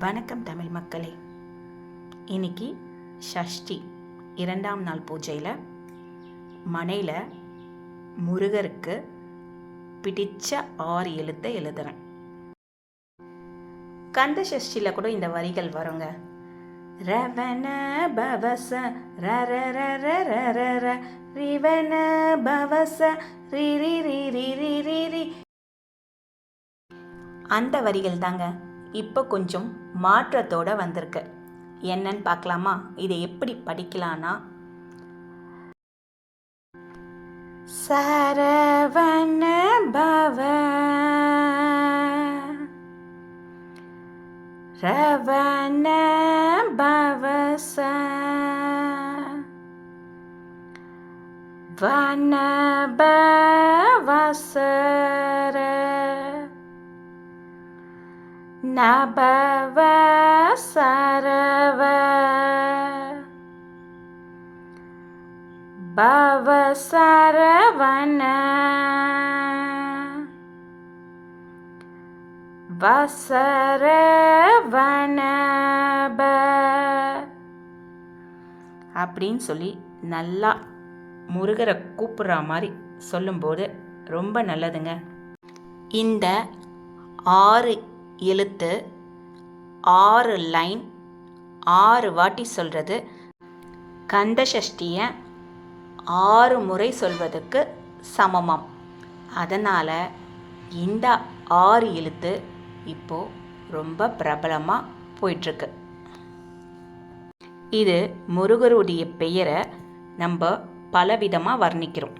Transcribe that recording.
வணக்கம் தமிழ் மக்களே. இன்னைக்கு ஷஷ்டி 2ஆம் நாள் பூஜையில் மனையில் முருகருக்கு பிடிச்ச 6 எழுத்தை எழுதுறேன். கந்த சஷ்டியில் கூட இந்த வரிகள் வருங்க. ரவண பவச ரர ரர ரர ரிவண பவச ரிரி ரிரி ரிரி ரி. அந்த வரிகள் தாங்க இப்போ கொஞ்சம் மாற்றத்தோடு வந்திருக்கு. என்னன்னு பார்க்கலாமா? இதை எப்படி படிக்கலான்னா, சரவண பவ ரவண பவச வன பவசர நபவ சரவ பவசரவண வசரவணப அப்படின்னு சொல்லி நல்லா முருகரை கூப்பிட்ற மாதிரி சொல்லும்போது ரொம்ப நல்லதுங்க. இந்த 6 எழுத்து 6 லைன் 6 வாட்டி சொல்கிறது கந்த சஷ்டியை 6 முறை சொல்வதற்கு சமமாம். அதனால் இந்த 6 எழுத்து இப்போது ரொம்ப பிரபலமாக போயிட்டுருக்கு. இது முருகருடைய பெயரை நம்ம பலவிதமாக வர்ணிக்கிறோம்.